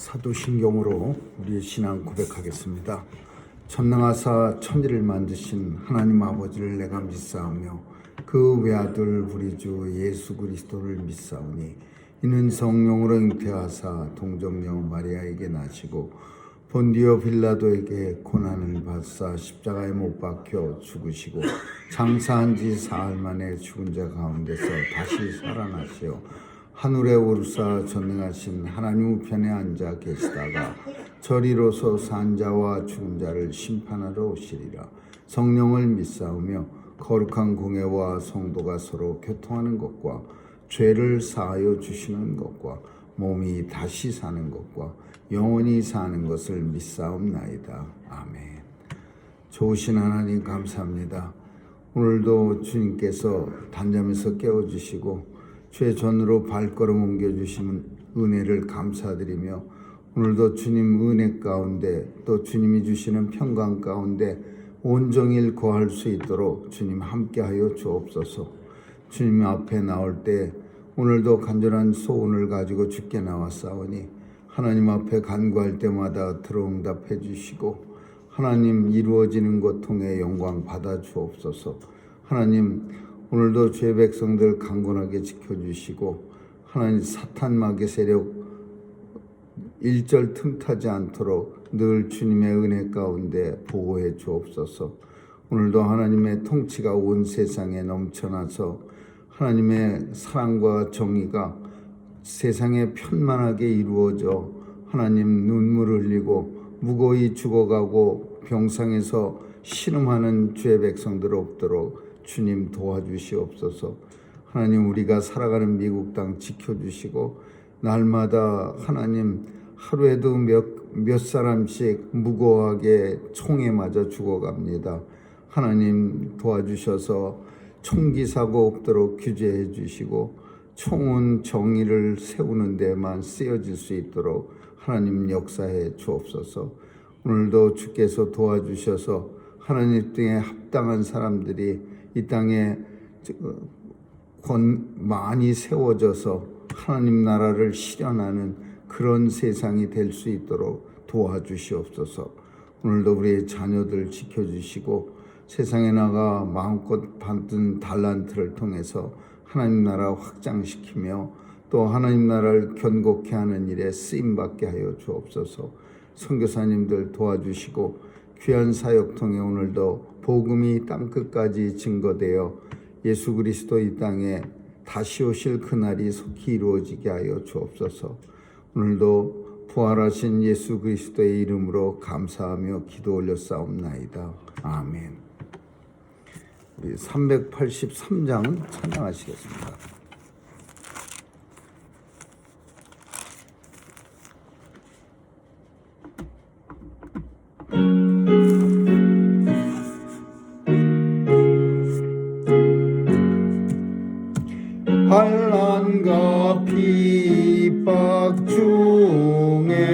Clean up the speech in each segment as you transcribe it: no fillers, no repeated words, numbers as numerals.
사도신경으로 우리의 신앙 고백하겠습니다. 전능하사 천지를 만드신 하나님 아버지를 내가 믿사오며 그 외아들 우리 주 예수 그리스도를 믿사오니 이는 성령으로 잉태하사 동정녀 마리아에게 나시고 본디오 빌라도에게 고난을 받사 십자가에 못 박혀 죽으시고 장사한 지 사흘 만에 죽은 자 가운데서 다시 살아나시어 하늘에 오르사 전능하신 하나님 우편에 앉아 계시다가 저리로서 산 자와 죽은 자를 심판하러 오시리라. 성령을 믿사오며 거룩한 공회와 성도가 서로 교통하는 것과 죄를 사하여 주시는 것과 몸이 다시 사는 것과 영원히 사는 것을 믿사옵나이다. 아멘. 좋으신 하나님 감사합니다. 오늘도 주님께서 단잠에서 깨워주시고 주의 전으로 발걸음 옮겨주시는 은혜를 감사드리며 오늘도 주님 은혜 가운데 또 주님이 주시는 평강 가운데 온종일 거할 수 있도록 주님 함께하여 주옵소서. 주님 앞에 나올 때 오늘도 간절한 소원을 가지고 주께 나왔사오니 하나님 앞에 간구할 때마다 들어응답해 주시고 하나님 이루어지는 것 통해 영광 받아 주옵소서. 하나님 오늘도 주의 백성들 강건하게 지켜주시고 하나님 사탄 마귀 세력 일절 틈타지 않도록 늘 주님의 은혜 가운데 보호해 주옵소서. 오늘도 하나님의 통치가 온 세상에 넘쳐나서 하나님의 사랑과 정의가 세상에 편만하게 이루어져 하나님 눈물을 흘리고 무거이 죽어가고 병상에서 신음하는 주의 백성들 없도록 주님 도와주시옵소서. 하나님 우리가 살아가는 미국 땅 지켜주시고 날마다 하나님 하루에도 몇 사람씩 무고하게 총에 맞아 죽어갑니다. 하나님 도와주셔서 총기 사고 없도록 규제해 주시고 총은 정의를 세우는 데만 쓰여질 수 있도록 하나님 역사해 주옵소서. 오늘도 주께서 도와주셔서 하나님 등에 합당한 사람들이 이 땅에 많이 세워져서 하나님 나라를 실현하는 그런 세상이 될 수 있도록 도와주시옵소서. 오늘도 우리의 자녀들 지켜주시고 세상에 나가 마음껏 받은 달란트를 통해서 하나님 나라 확장시키며 또 하나님 나라를 견고케 하는 일에 쓰임받게 하여 주옵소서. 선교사님들 도와주시고 귀한 사역 통해 오늘도 복음이 땅끝까지 증거되어 예수 그리스도 이 땅에 다시 오실 그날이 속히 이루어지게 하여 주옵소서. 오늘도 부활하신 예수 그리스도의 이름으로 감사하며 기도 올렸사옵나이다. 아멘. 우리 383장 찬양하시겠습니다. 환난과 핍박 중에도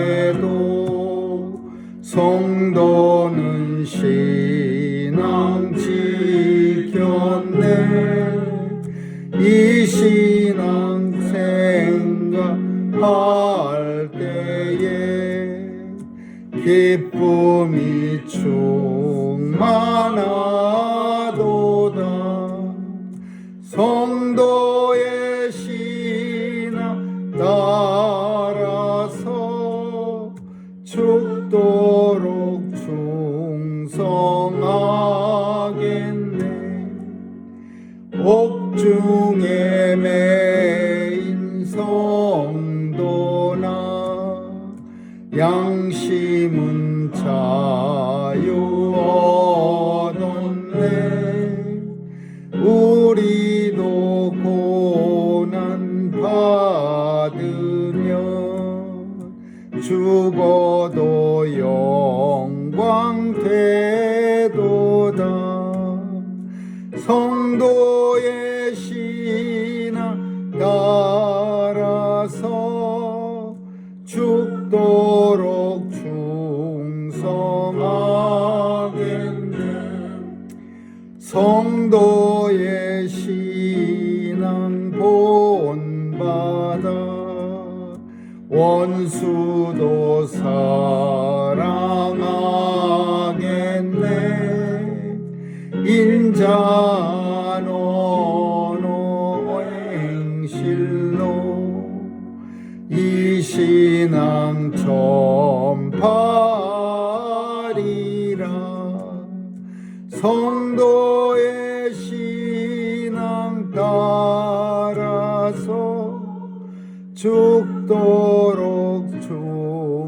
성도는 신앙 지켰네. 이 신앙 생각할 때에 기쁨이 충만하도다. 성도의 신앙 따라서 죽도록 충성하겠네. 옥중에 매인 성도나 양심은 자유 얻었네. 우리도 고난 받으면 죽어도 영광 되도다. 성도의 신앙 따라서 죽도록 충성하겠네. 성도의 신앙 본받아 원수도 사랑하겠네. 인자노노행실로 이 신앙 전파리라. 성도의 신앙 따라서 죽도록 충성하겠네.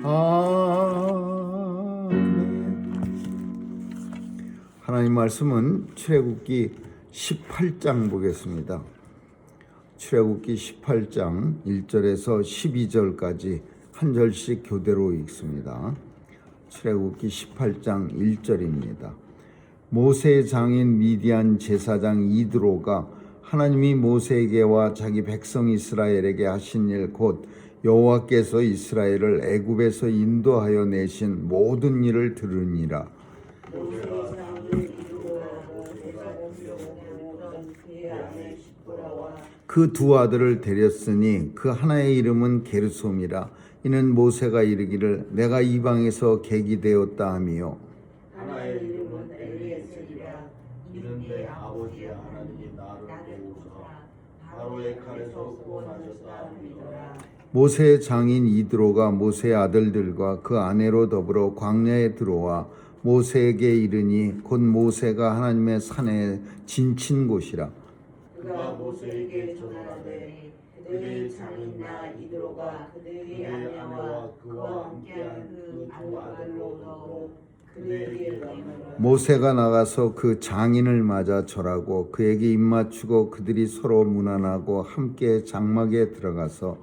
아멘. 하나님 말씀은 출애굽기 18장 보겠습니다. 출애굽기 18장 1절에서 12절까지 한 절씩 교대로 읽습니다. 출애굽기 18장 1절입니다. 모세의 장인 미디안 제사장 이드로가 하나님이 모세에게와 자기 백성 이스라엘에게 하신 일 곧 여호와께서 이스라엘을 애굽에서 인도하여 내신 모든 일을 들으니라. 그 두 아들을 데렸으니 그 하나의 이름은 게르솜이라. 이는 모세가 이르기를 내가 이방에서 객이 되었다 하미요. 하나의 이름은 엘리에셀이라. 이는 내 아버지 하나님이 나를 도우사 바로의 칼에서 구원하셨다 함이더라. 모세의 장인 이드로가 모세의 아들들과 그 아내로 더불어 광야에 들어와 모세에게 이르니 곧 모세가 하나님의 산에 진친 곳이라. 그가 모세에게 전하되 그들의 장인나 이드로가 그들의 아내와 그와 함께한 그 두 아들로 더불어 그들에게 이르노라. 모세가 나가서 그 장인을 맞아 절하고 그에게 입맞추고 그들이 서로 문안하고 함께 장막에 들어가서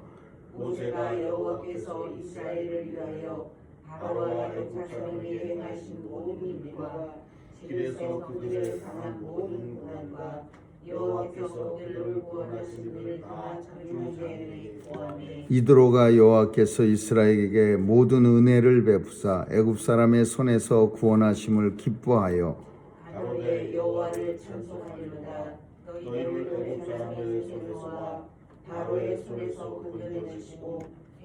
모세가 여호와께서 이스라엘을 위하여 바로와 애굽 사람이 행하신 모든 일과 길에서 그들을 당한 모든 고난과 여호와께서 그들을 구원하신 일을 다 찬송하게 구하니 이드로가 여호와께서 이스라엘에게 모든 은혜를 베푸사 애굽 사람의 손에서 구원하심을 기뻐하여 가로되 여호와를 찬송하리로다. 너희를 애굽 사람의 손에서와 바로의 손에서 건져내시고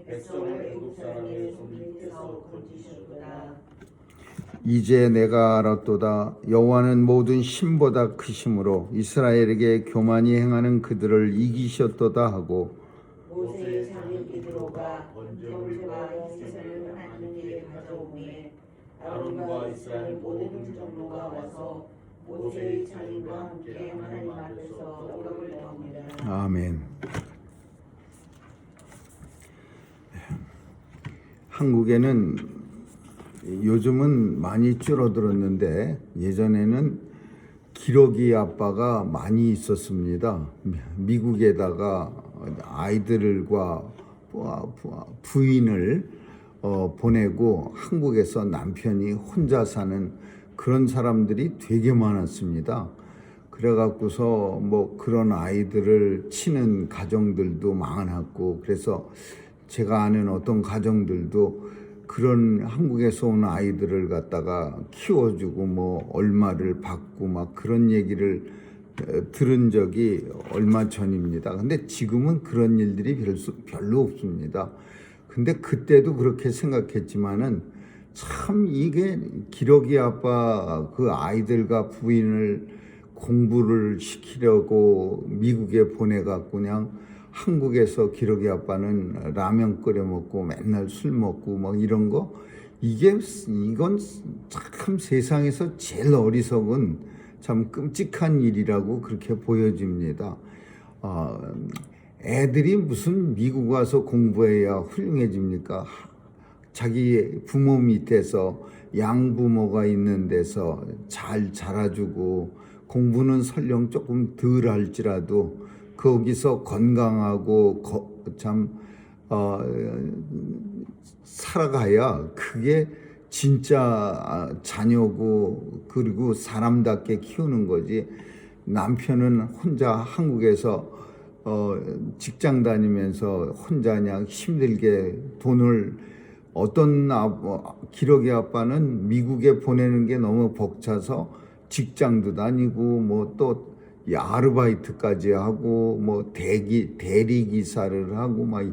백성을 애굽 사람의 손 밑에서 건지시리로다. 이제 내가 알았도다. 여호와는 모든 신보다 크심으로 이스라엘에게 교만히 행하는 그들을 이기셨도다 하고 모세의 장인 이드로가 번제물과 희생을 하나님께 가져오매 아론과 이스라엘 모든 장로가 와서 모세의 장인과 함께 하나님 앞에서 언급을 나옵니다. 아멘. 한국에는 요즘은 많이 줄어들었는데 예전에는 기러기 아빠가 많이 있었습니다. 미국에다가 아이들과 부인을 보내고 한국에서 남편이 혼자 사는 그런 사람들이 되게 많았습니다. 그래갖고서 뭐 그런 아이들을 치는 가정들도 많았고, 그래서 제가 아는 어떤 가정들도 그런 한국에서 온 아이들을 갖다가 키워주고 뭐 얼마를 받고 막 그런 얘기를 들은 적이 얼마 전입니다. 근데 지금은 그런 일들이 별로 없습니다. 근데 그때도 그렇게 생각했지만은 참 이게 기러기 아빠 그 아이들과 부인을 공부를 시키려고 미국에 보내갖고 그냥 한국에서 기러기 아빠는 라면 끓여 먹고 맨날 술 먹고 뭐 이런 거, 이건 참 세상에서 제일 어리석은 참 끔찍한 일이라고 그렇게 보여집니다. 애들이 무슨 미국 와서 공부해야 훌륭해집니까? 자기 부모 밑에서 양부모가 있는 데서 잘 자라주고 공부는 설령 조금 덜 할지라도 거기서 건강하고 살아가야 그게 진짜 자녀고 그리고 사람답게 키우는 거지. 남편은 혼자 한국에서 직장 다니면서 혼자 그냥 힘들게 돈을 어떤 기러기 아빠는 미국에 보내는 게 너무 벅차서 직장도 다니고 뭐 또 이 아르바이트까지 하고 뭐 대리 기사를 하고 막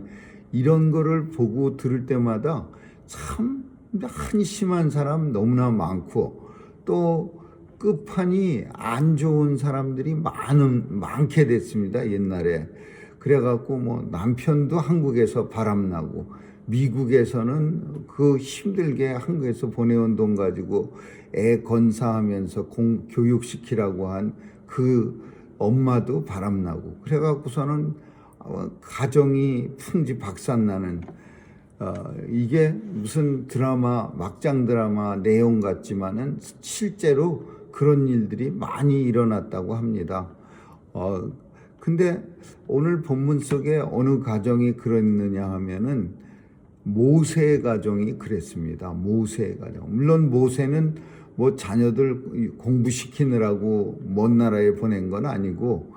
이런 거를 보고 들을 때마다 참 한심한 사람 너무나 많고 또 끝판이 안 좋은 사람들이 많게 됐습니다. 옛날에. 그래갖고 뭐 남편도 한국에서 바람나고 미국에서는 그 힘들게 한국에서 보내온 돈 가지고 애 건사하면서 교육시키라고 한 그 엄마도 바람나고 그래갖고서는 가정이 풍지박산나는 이게 무슨 드라마 막장 드라마 내용 같지만은 실제로 그런 일들이 많이 일어났다고 합니다. 근데 오늘 본문 속에 어느 가정이 그랬느냐 하면은 모세 가정이 그랬습니다. 모세 가정. 물론 모세는 뭐 자녀들 공부시키느라고 먼 나라에 보낸 건 아니고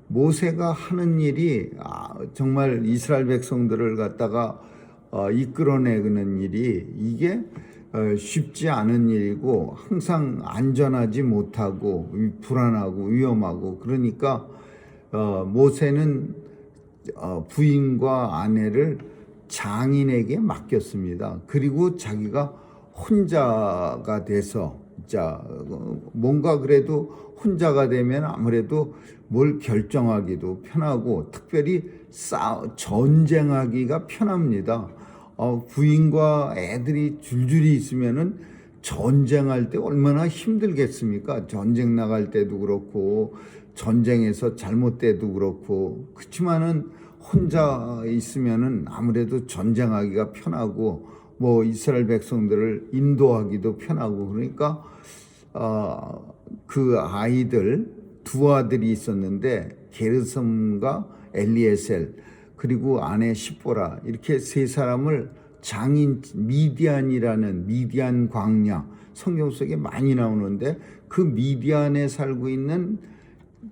모세가 하는 일이 정말 이스라엘 백성들을 갖다가 이끌어내는 일이 이게 쉽지 않은 일이고 항상 안전하지 못하고 불안하고 위험하고 그러니까 모세는 부인과 아내를 장인에게 맡겼습니다. 그리고 자기가 혼자가 돼서 뭔가 그래도 혼자가 되면 아무래도 뭘 결정하기도 편하고 특별히 전쟁하기가 편합니다. 부인과 애들이 줄줄이 있으면은 전쟁할 때 얼마나 힘들겠습니까? 전쟁 나갈 때도 그렇고 전쟁에서 잘못돼도 그렇고 그렇지만은 혼자 있으면은 아무래도 전쟁하기가 편하고 뭐 이스라엘 백성들을 인도하기도 편하고 그러니까 그 아이들 두 아들이 있었는데 게르솜과 엘리에셀 그리고 아내 시보라 이렇게 세 사람을 장인 미디안이라는 미디안 광야 성경 속에 많이 나오는데 그 미디안에 살고 있는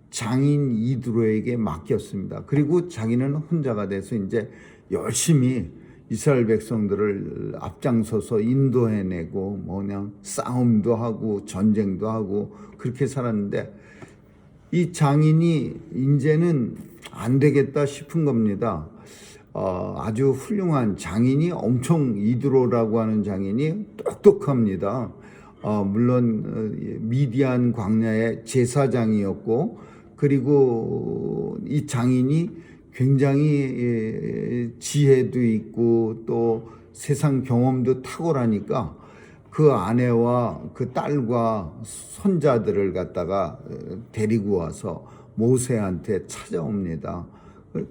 장인 이드로에게 맡겼습니다. 그리고 자기는 혼자가 돼서 이제 열심히 이스라엘 백성들을 앞장서서 인도해내고 그냥 싸움도 하고 전쟁도 하고 그렇게 살았는데 이 장인이 이제는 안 되겠다 싶은 겁니다. 아주 훌륭한 장인이 엄청 이드로라고 하는 장인이 똑똑합니다. 물론 미디안 광야의 제사장이었고 그리고 이 장인이 굉장히 지혜도 있고 또 세상 경험도 탁월하니까 그 아내와 그 딸과 손자들을 갖다가 데리고 와서 모세한테 찾아옵니다.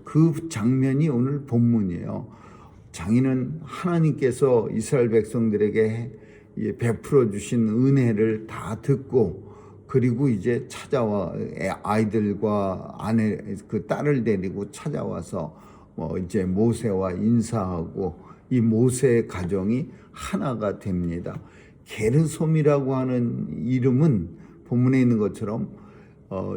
그 장면이 오늘 본문이에요. 장인은 하나님께서 이스라엘 백성들에게 베풀어 주신 은혜를 다 듣고 그리고 이제 찾아와 아이들과 아내 그 딸을 데리고 찾아와서 이제 모세와 인사하고 이 모세의 가정이 하나가 됩니다. 게르솜이라고 하는 이름은 본문에 있는 것처럼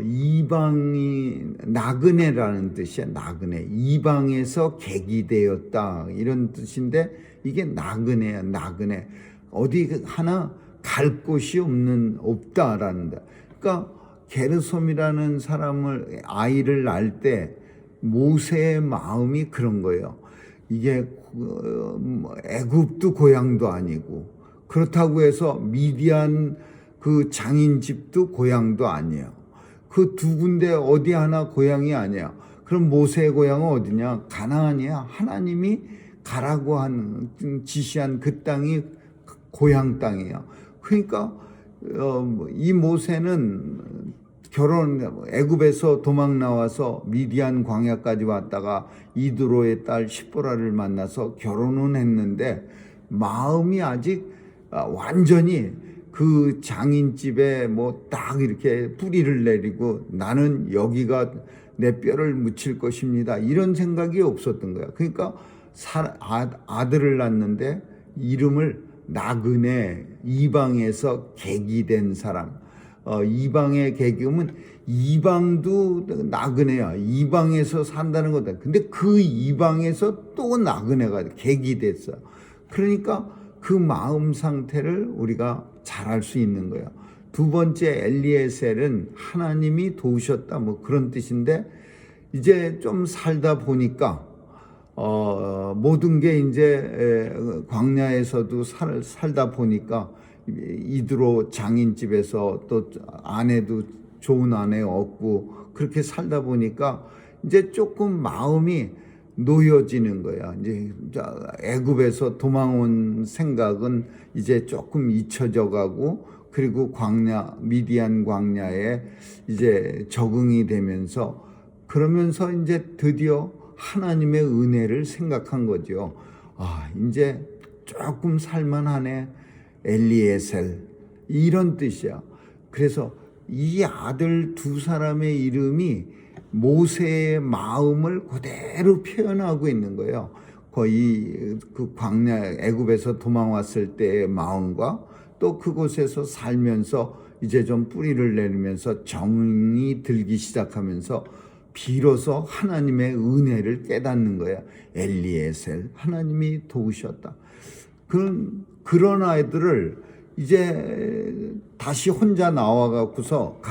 이방이 나그네라는 뜻이야. 나그네. 이방에서 객이 되었다 이런 뜻인데 이게 나그네야. 나그네. 어디 하나 갈 곳이 없다라는 데. 그러니까 게르솜이라는 사람을 아이를 낳을 때 모세의 마음이 그런 거예요. 이게 애굽도 고향도 아니고 그렇다고 해서 미디안 그 장인 집도 고향도 아니에요. 그 두 군데 어디 하나 고향이 아니야. 그럼 모세의 고향은 어디냐? 가나안이야. 하나님이 가라고 한 지시한 그 땅이 고향 땅이야. 그러니까 이 모세는 애굽에서 도망 나와서 미디안 광야까지 왔다가 이드로의 딸 시보라를 만나서 결혼은 했는데 마음이 아직 완전히 그 장인집에 딱 이렇게 뿌리를 내리고 나는 여기가 내 뼈를 묻힐 것입니다. 이런 생각이 없었던 거야. 그러니까 아들을 낳는데 이름을 나그네, 이방에서 객이 된 사람. 이방의 객이면 이방도 나그네야. 이방에서 산다는 거다. 근데 그 이방에서 또 나그네가 객이 됐어. 그러니까 그 마음 상태를 우리가 잘 알 수 있는 거예요. 두 번째 엘리에셀은 하나님이 도우셨다 뭐 그런 뜻인데, 이제 좀 살다 보니까 모든 게 이제 광야에서도 살다 보니까 이드로 장인 집에서 또 아내도 좋은 아내 얻고 그렇게 살다 보니까 이제 조금 마음이 놓여지는 거야. 이제 애굽에서 도망온 생각은 이제 조금 잊혀져 가고, 그리고 미디안 광야에 이제 적응이 되면서, 그러면서 이제 드디어 하나님의 은혜를 생각한 거죠. 이제 조금 살만하네. 엘리에셀 이런 뜻이야. 그래서 이 아들 두 사람의 이름이 모세의 마음을 그대로 표현하고 있는 거예요. 거의 그 광야 애굽에서 도망왔을 때의 마음과 또 그곳에서 살면서 이제 좀 뿌리를 내리면서 정이 들기 시작하면서 비로소 하나님의 은혜를 깨닫는 거야. 엘리에셀, 하나님이 도우셨다. 그런 아이들을 이제 다시 혼자 나와갖고서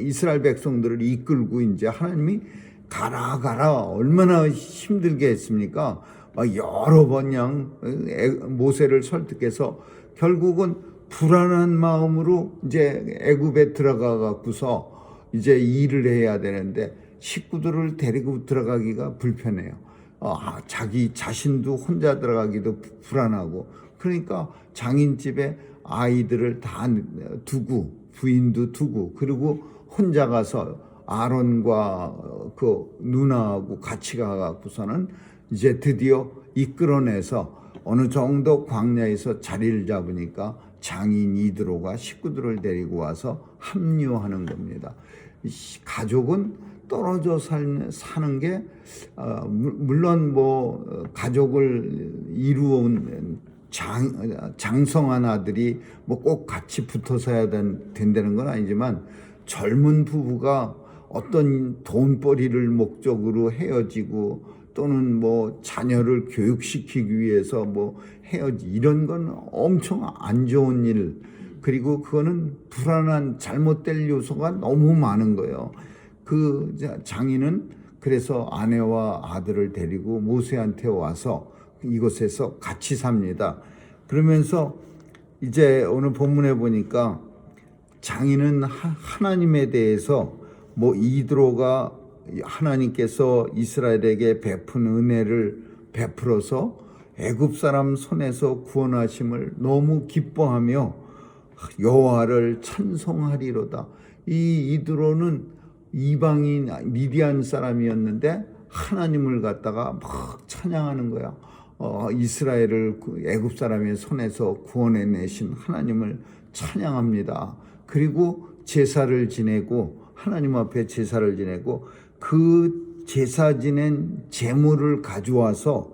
이스라엘 백성들을 이끌고 이제 하나님이 가라 얼마나 힘들게 했습니까? 여러 번 그냥 모세를 설득해서 결국은 불안한 마음으로 이제 애굽에 들어가갖고서 이제 일을 해야 되는데 식구들을 데리고 들어가기가 불편해요. 자기 자신도 혼자 들어가기도 불안하고, 그러니까 장인집에 아이들을 다 두고 부인도 두고 그리고 혼자 가서 아론과 그 누나하고 같이 가갖고서는 이제 드디어 이끌어내서 어느 정도 광야에서 자리를 잡으니까 장인 이드로가 식구들을 데리고 와서 합류하는 겁니다. 가족은 떨어져 사는 게 물론 뭐 가족을 이루어온 장성한 아들이 뭐 꼭 같이 붙어서 해야 된다는 건 아니지만, 젊은 부부가 어떤 돈벌이를 목적으로 헤어지고 또는 뭐 자녀를 교육시키기 위해서 뭐 이런 건 엄청 안 좋은 일, 그리고 그거는 불안한 잘못될 요소가 너무 많은 거예요. 그 장인은 그래서 아내와 아들을 데리고 모세한테 와서 이곳에서 같이 삽니다. 그러면서 이제 오늘 본문에 보니까 장인은 하나님에 대해서 뭐 이드로가 하나님께서 이스라엘에게 베푼 은혜를 베풀어서 애굽 사람 손에서 구원하심을 너무 기뻐하며 여호와를 찬송하리로다. 이 이드로는 이방인 미디안 사람이었는데 하나님을 갖다가 막 찬양하는 거야. 이스라엘을 애굽 사람의 손에서 구원해내신 하나님을 찬양합니다. 그리고 제사를 지내고 하나님 앞에 제사를 지내고 그 제사 지낸 제물을 가져와서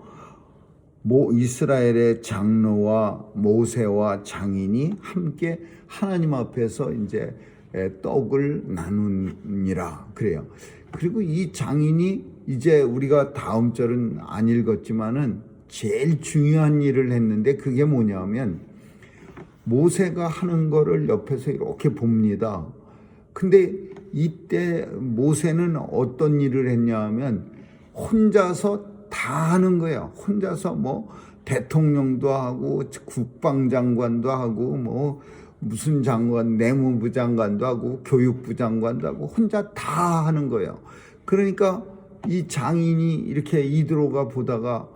이스라엘의 장로와 모세와 장인이 함께 하나님 앞에서 이제 떡을 나누니라 그래요. 그리고 이 장인이 이제 우리가 다음 절은 안 읽었지만은 제일 중요한 일을 했는데, 그게 뭐냐면 모세가 하는 거를 옆에서 이렇게 봅니다. 근데 이때 모세는 어떤 일을 했냐 하면 혼자서 다 하는 거야. 혼자서 뭐 대통령도 하고 국방장관도 하고 뭐 무슨 장관, 내무부 장관도 하고 교육부 장관도 하고 혼자 다 하는 거예요. 그러니까 이 장인이 이렇게 이드로가 보다가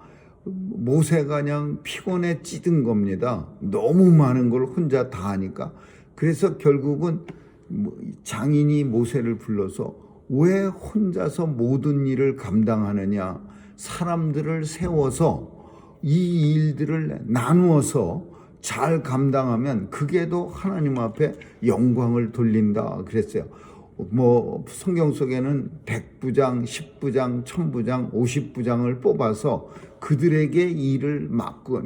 모세가 그냥 피곤에 찌든 겁니다. 너무 많은 걸 혼자 다 하니까. 그래서 결국은 장인이 모세를 불러서 왜 혼자서 모든 일을 감당하느냐, 사람들을 세워서 이 일들을 나누어서 잘 감당하면 그게 더 하나님 앞에 영광을 돌린다 그랬어요. 뭐 성경 속에는 100부장, 10부장, 1000부장, 50부장을 뽑아서 그들에게 일을 맡고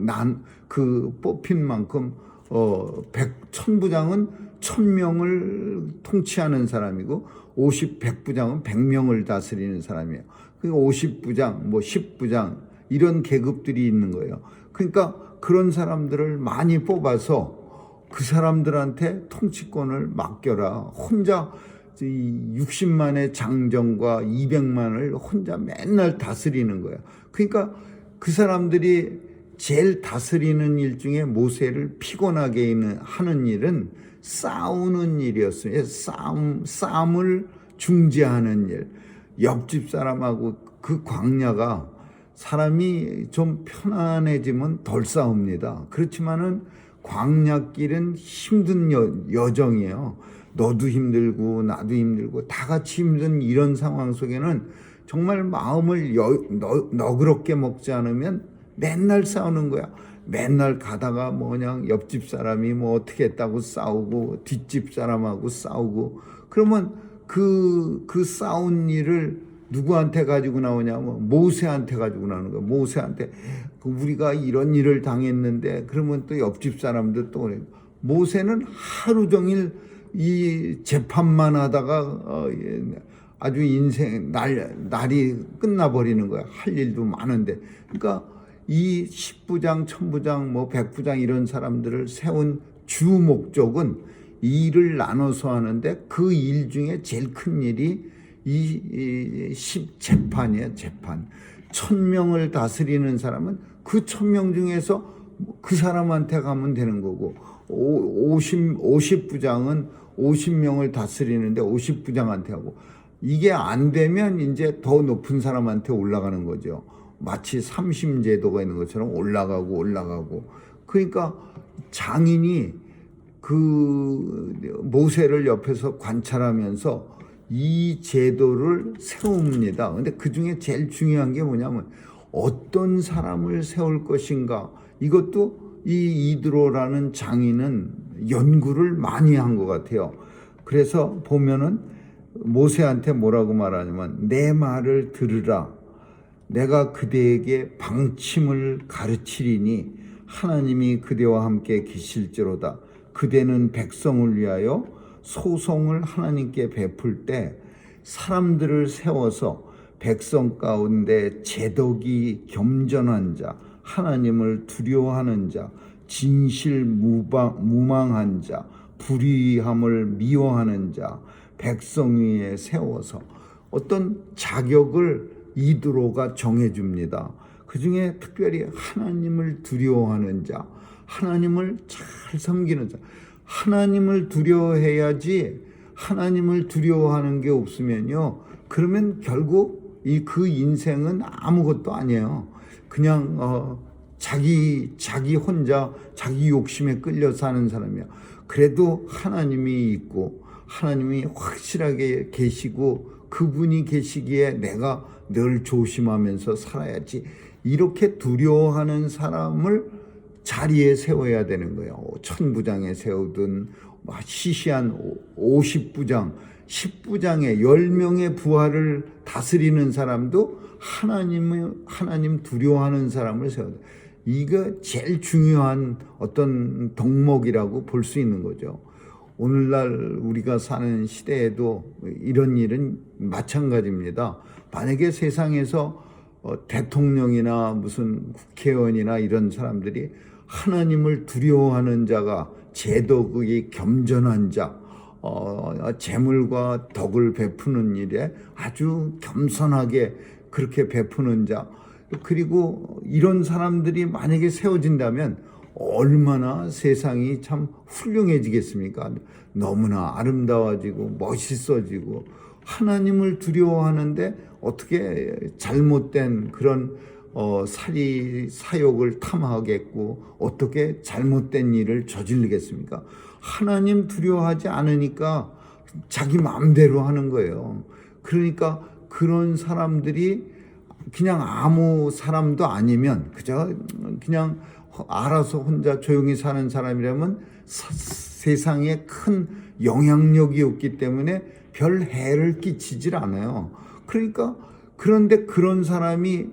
그 뽑힌 만큼 1000부장은 1000명을 통치하는 사람이고 100부장은 100명을 다스리는 사람이에요. 그러니까 50부장, 뭐 10부장 이런 계급들이 있는 거예요. 그러니까 그런 사람들을 많이 뽑아서 그 사람들한테 통치권을 맡겨라. 혼자 60만의 장정과 200만을 혼자 맨날 다스리는 거야. 그러니까 그 사람들이 제일 다스리는 일 중에 모세를 피곤하게 하는 일은 싸우는 일이었어요. 싸움을 중재하는 일. 옆집 사람하고 그 광야가 사람이 좀 편안해지면 덜 싸웁니다. 그렇지만은 광야길은 힘든 여정이에요. 너도 힘들고 나도 힘들고 다 같이 힘든 이런 상황 속에는 정말 마음을 너그럽게 먹지 않으면 맨날 싸우는 거야. 맨날 가다가 그냥 옆집 사람이 어떻게 했다고 싸우고 뒷집 사람하고 싸우고 그러면 그 싸운 일을 누구한테 가지고 나오냐면 모세한테 가지고 나오는 거야. 모세한테 우리가 이런 일을 당했는데 그러면 또 옆집 사람들 또 그래. 모세는 하루 종일 이 재판만 하다가 아주 인생 날이 끝나버리는 거야. 할 일도 많은데. 그러니까 이 10부장, 1000부장, 100부장 이런 사람들을 세운 주 목적은 일을 나눠서 하는데 그 일 중에 제일 큰 일이 이 재판이에요. 재판. 1000명을 다스리는 사람은 그 1000명 중에서 그 사람한테 가면 되는 거고 50부장은 50명을 다스리는데 50부장한테 하고 이게 안 되면 이제 더 높은 사람한테 올라가는 거죠. 마치 삼심제도가 있는 것처럼 올라가고 그러니까 장인이 그 모세를 옆에서 관찰하면서 이 제도를 세웁니다. 근데 그 중에 제일 중요한 게 뭐냐면 어떤 사람을 세울 것인가. 이것도 이 이드로라는 장인은 연구를 많이 한 것 같아요. 그래서 보면은 모세한테 뭐라고 말하냐면 내 말을 들으라. 내가 그대에게 방침을 가르치리니 하나님이 그대와 함께 계실지로다. 그대는 백성을 위하여 소송을 하나님께 베풀 때 사람들을 세워서 백성 가운데 제덕이 겸전한 자, 하나님을 두려워하는 자, 진실무망한 자, 불의함을 미워하는 자, 백성 위에 세워서 어떤 자격을 이드로가 정해줍니다. 그 중에 특별히 하나님을 두려워하는 자, 하나님을 잘 섬기는 자, 하나님을 두려워해야지. 하나님을 두려워하는 게 없으면요, 그러면 결국 그 인생은 아무것도 아니에요. 그냥 자기 혼자 자기 욕심에 끌려 사는 사람이야. 그래도 하나님이 있고 하나님이 확실하게 계시고 그분이 계시기에 내가 늘 조심하면서 살아야지. 이렇게 두려워하는 사람을 자리에 세워야 되는 거예요. 1000부장에 세우든 시시한 50부장, 10부장의 10명의 부하를 다스리는 사람도 하나님 두려워하는 사람을 세워야 돼요. 이거 제일 중요한 어떤 덕목이라고 볼 수 있는 거죠. 오늘날 우리가 사는 시대에도 이런 일은 마찬가지입니다. 만약에 세상에서 대통령이나 무슨 국회의원이나 이런 사람들이 하나님을 두려워하는 자가 제덕이 겸전한 자, 재물과 덕을 베푸는 일에 아주 겸손하게 그렇게 베푸는 자, 그리고 이런 사람들이 만약에 세워진다면 얼마나 세상이 참 훌륭해지겠습니까? 너무나 아름다워지고 멋있어지고 하나님을 두려워하는데 어떻게 잘못된 그런 사욕을 탐하겠고 어떻게 잘못된 일을 저지르겠습니까? 하나님 두려워하지 않으니까 자기 마음대로 하는 거예요. 그러니까 그런 사람들이 그냥 아무 사람도 아니면 그냥 알아서 혼자 조용히 사는 사람이라면 세상에 큰 영향력이 없기 때문에 별 해를 끼치질 않아요. 그러니까 그런데 그런 사람이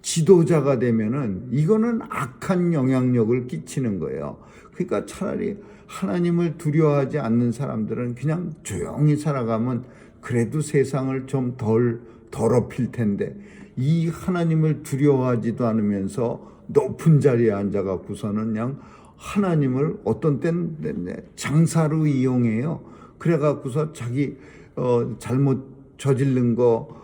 지도자가 되면은 이거는 악한 영향력을 끼치는 거예요. 그러니까 차라리 하나님을 두려워하지 않는 사람들은 그냥 조용히 살아가면 그래도 세상을 좀 덜 더럽힐 텐데, 이 하나님을 두려워하지도 않으면서 높은 자리에 앉아갖고서는 그냥 하나님을 어떤 때는 장사로 이용해요. 그래갖고서 자기 잘못 저지른 거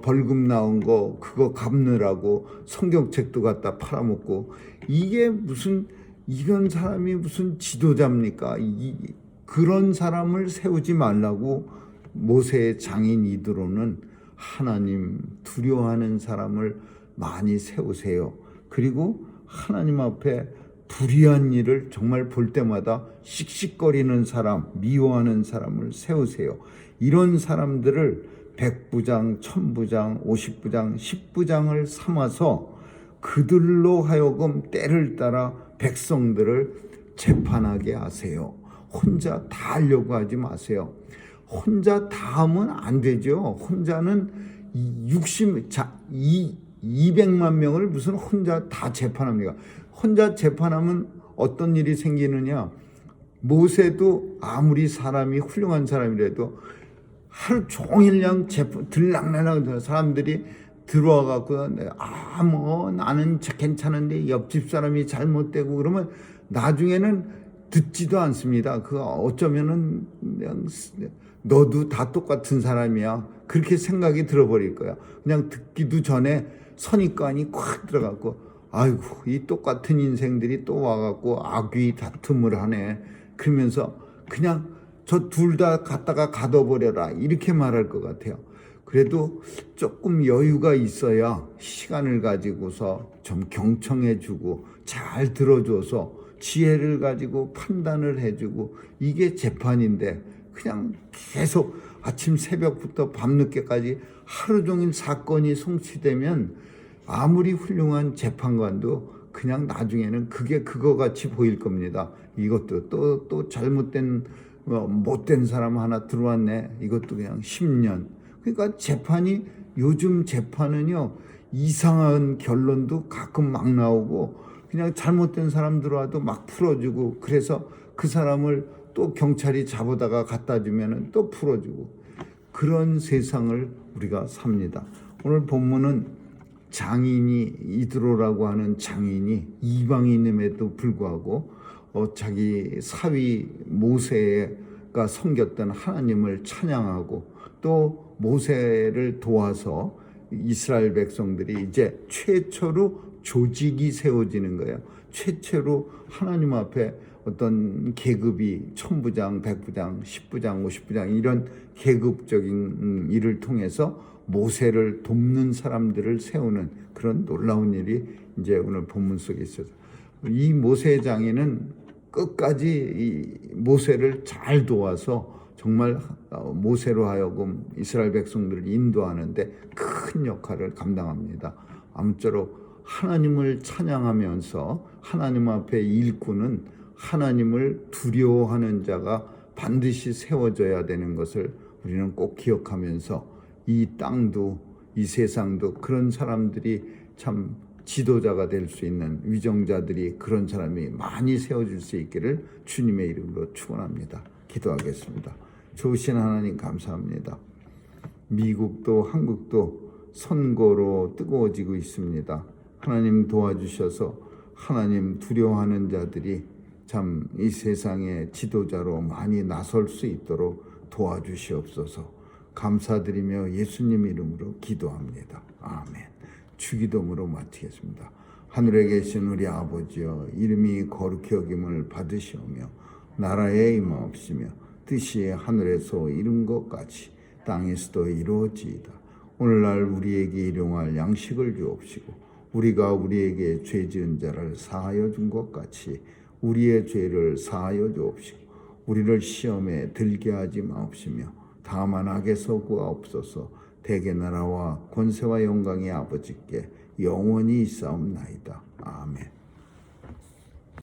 벌금 나온 거 그거 갚느라고 성경책도 갖다 팔아먹고, 이게 무슨, 이런 사람이 무슨 지도자입니까? 그런 사람을 세우지 말라고 모세의 장인 이드로는 하나님 두려워하는 사람을 많이 세우세요. 그리고 하나님 앞에 불의한 일을 정말 볼 때마다 씩씩거리는 사람, 미워하는 사람을 세우세요. 이런 사람들을 100부장, 1000부장, 50부장, 10부장을 삼아서 그들로 하여금 때를 따라 백성들을 재판하게 하세요. 혼자 다 하려고 하지 마세요. 혼자 다 하면 안 되죠. 혼자는 200만 명을 무슨 혼자 다 재판합니까? 혼자 재판하면 어떤 일이 생기느냐? 모세도 아무리 사람이 훌륭한 사람이라도 하루 종일 그냥 들락날락 사람들이 들어와 갖고 뭐 나는 괜찮은데 옆집 사람이 잘못되고 그러면 나중에는 듣지도 않습니다. 그 어쩌면은 그냥 너도 다 똑같은 사람이야, 그렇게 생각이 들어버릴 거야. 그냥 듣기도 전에 선입관이 콱 들어갖고 아이고 이 똑같은 인생들이 또 와갖고 악귀 다툼을 하네, 그러면서 그냥 저 둘 다 갖다가 가둬버려라 이렇게 말할 것 같아요. 그래도 조금 여유가 있어야 시간을 가지고서 좀 경청해주고 잘 들어줘서 지혜를 가지고 판단을 해주고, 이게 재판인데 그냥 계속 아침 새벽부터 밤늦게까지 하루 종일 사건이 송치되면 아무리 훌륭한 재판관도 그냥 나중에는 그게 그거 같이 보일 겁니다. 이것도 또 잘못된 못된 사람 하나 들어왔네, 이것도 그냥 10년. 그러니까 재판이, 요즘 재판은요 이상한 결론도 가끔 막 나오고 그냥 잘못된 사람 들어와도 막 풀어주고, 그래서 그 사람을 또 경찰이 잡아다가 갖다 주면은 또 풀어주고, 그런 세상을 우리가 삽니다. 오늘 본문은 장인이, 이드로라고 하는 장인이 이방인임에도 불구하고 자기 사위 모세가 섬겼던 하나님을 찬양하고, 또 모세를 도와서 이스라엘 백성들이 이제 최초로 조직이 세워지는 거예요. 최초로 하나님 앞에 어떤 계급이 1000부장, 100부장, 10부장, 50부장 이런 계급적인 일을 통해서 모세를 돕는 사람들을 세우는 그런 놀라운 일이 이제 오늘 본문 속에 있어서, 이 모세 장인은 끝까지 이 모세를 잘 도와서 정말 모세로 하여금 이스라엘 백성들을 인도하는데 큰 역할을 감당합니다. 아무쪼록 하나님을 찬양하면서 하나님 앞에 일꾼은 하나님을 두려워하는 자가 반드시 세워져야 되는 것을 우리는 꼭 기억하면서, 이 땅도 이 세상도 그런 사람들이 참 지도자가 될 수 있는 위정자들이, 그런 사람이 많이 세워질 수 있기를 주님의 이름으로 축원합니다. 기도하겠습니다. 좋으신 하나님 감사합니다. 미국도 한국도 선거로 뜨거워지고 있습니다. 하나님 도와주셔서 하나님 두려워하는 자들이 참 이 세상의 지도자로 많이 나설 수 있도록 도와주시옵소서. 감사드리며 예수님 이름으로 기도합니다. 아멘. 주기도문으로 마치겠습니다. 하늘에 계신 우리 아버지여, 이름이 거룩히 여김을 받으시오며 나라에 임하옵시며 뜻이 하늘에서 이룬 것 같이 땅에서도 이루어지이다. 오늘날 우리에게 일용할 양식을 주옵시고, 우리가 우리에게 죄 지은 자를 사하여 준 것 같이 우리의 죄를 사하여 주옵시고, 우리를 시험에 들게 하지 마옵시며 다만 악에서 구하옵소서. 대개 나라와 권세와 영광이 아버지께 영원히 있사옵나이다. 아멘.